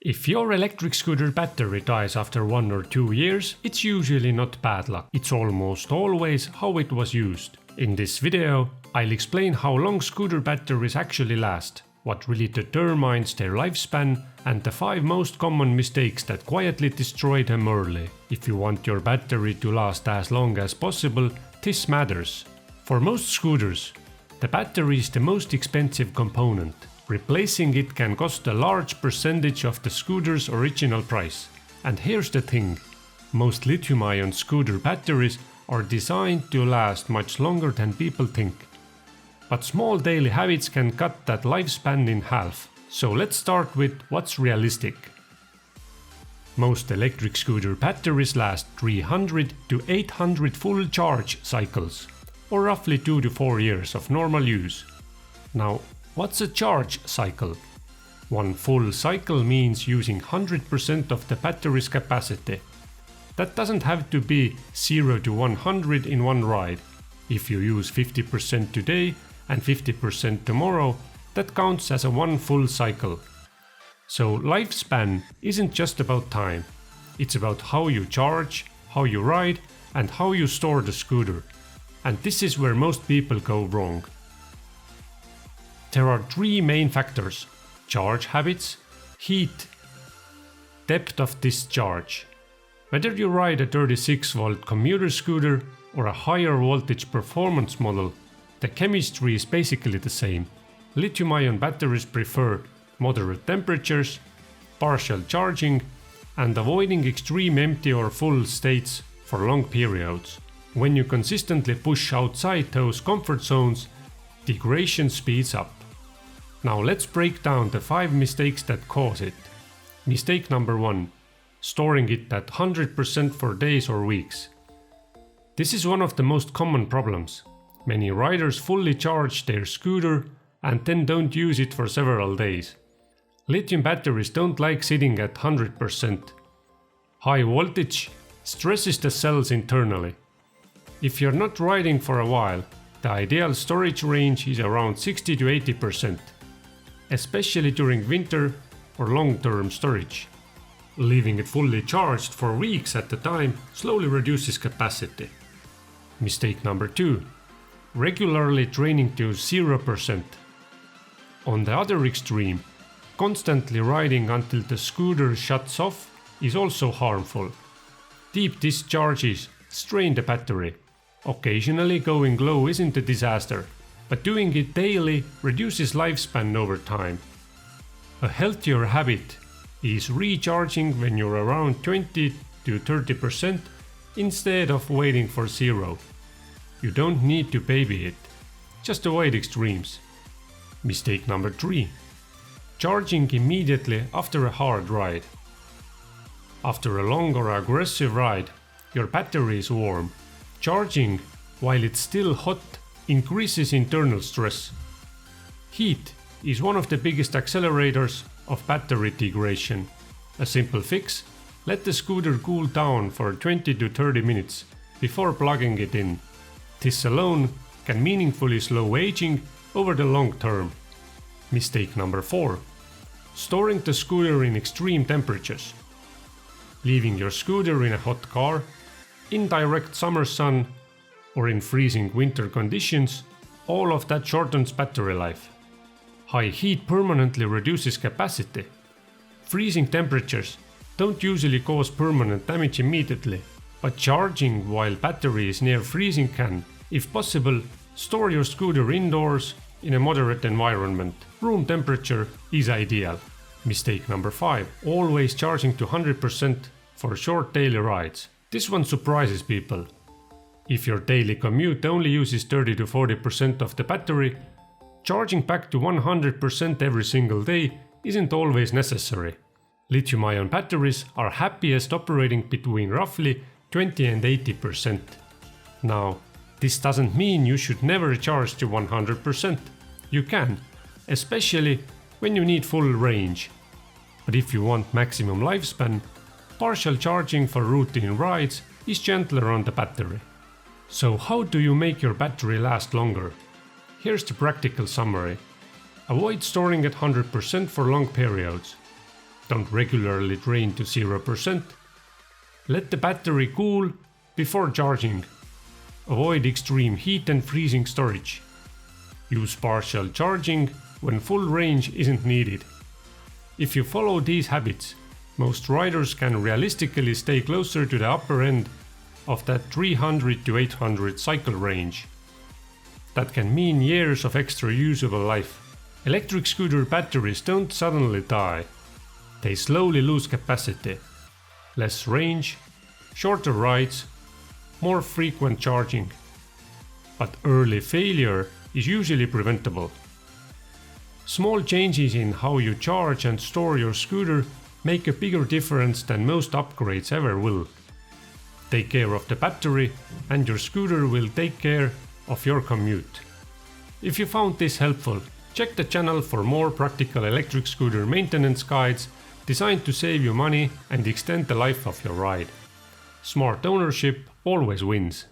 If your electric scooter battery dies after 1 or 2 years, it's usually not bad luck. It's almost always how it was used. In this video, I'll explain how long scooter batteries actually last, what really determines their lifespan, and the 5 most common mistakes that quietly destroy them early. If you want your battery to last as long as possible, this matters. For most scooters, the battery is the most expensive component. Replacing it can cost a large percentage of the scooter's original price. And here's the thing, most lithium-ion scooter batteries are designed to last much longer than people think. But small daily habits can cut that lifespan in half. So let's start with what's realistic. Most electric scooter batteries last 300 to 800 full charge cycles, or roughly 2 to 4 years of normal use. Now, what's a charge cycle? One full cycle means using 100% of the battery's capacity. That doesn't have to be 0 to 100 in one ride. If you use 50% today and 50% tomorrow, that counts as a one full cycle. So lifespan isn't just about time. It's about how you charge, how you ride, and how you store the scooter. And this is where most people go wrong. There are 3 main factors: charge habits, heat, depth of discharge. Whether you ride a 36-volt commuter scooter or a higher voltage performance model, the chemistry is basically the same. Lithium-ion batteries prefer moderate temperatures, partial charging, and avoiding extreme empty or full states for long periods. When you consistently push outside those comfort zones, degradation speeds up. Now let's break down the 5 mistakes that cause it. Mistake number 1. Storing it at 100% for days or weeks. This is one of the most common problems. Many riders fully charge their scooter and then don't use it for several days. Lithium batteries don't like sitting at 100%. High voltage stresses the cells internally. If you're not riding for a while, the ideal storage range is around 60 to 80%, especially during winter or long-term storage. Leaving it fully charged for weeks at a time slowly reduces capacity. Mistake number 2. Regularly draining to 0%. On the other extreme, constantly riding until the scooter shuts off is also harmful. Deep discharges strain the battery. Occasionally going low isn't a disaster, but doing it daily reduces lifespan over time. A healthier habit is recharging when you're around 20 to 30% instead of waiting for 0. You don't need to baby it, just avoid extremes. Mistake number 3. Charging immediately after a hard ride. After a long or aggressive ride, your battery is warm. Charging while it's still hot increases internal stress. Heat is one of the biggest accelerators of battery degradation. A simple fix: let the scooter cool down for 20 to 30 minutes before plugging it in. This alone can meaningfully slow aging over the long term. Mistake number 4. Storing the scooter in extreme temperatures. Leaving your scooter in a hot car, in direct summer sun, or in freezing winter conditions, all of that shortens battery life. High heat permanently reduces capacity. Freezing temperatures don't usually cause permanent damage immediately, but charging while battery is near freezing can, if possible, store your scooter indoors in a moderate environment. Room temperature is ideal. Mistake number 5. Always charging to 100% for short daily rides. This one surprises people. If your daily commute only uses 30 to 40% of the battery, charging back to 100% every single day isn't always necessary. Lithium-ion batteries are happiest operating between roughly 20 and 80%. Now, this doesn't mean you should never charge to 100%. You can, especially when you need full range. But if you want maximum lifespan, partial charging for routine rides is gentler on the battery. So how do you make your battery last longer? Here's the practical summary. Avoid storing at 100% for long periods. Don't regularly drain to 0%. Let the battery cool before charging. Avoid extreme heat and freezing storage. Use partial charging when full range isn't needed. If you follow these habits, most riders can realistically stay closer to the upper end of that 300 to 800 cycle range. That can mean years of extra usable life. Electric scooter batteries don't suddenly die. They slowly lose capacity. Less range, shorter rides, more frequent charging. But early failure is usually preventable. Small changes in how you charge and store your scooter make a bigger difference than most upgrades ever will. Take care of the battery and your scooter will take care of your commute. If you found this helpful, check the channel for more practical electric scooter maintenance guides designed to save you money and extend the life of your ride. Smart ownership always wins.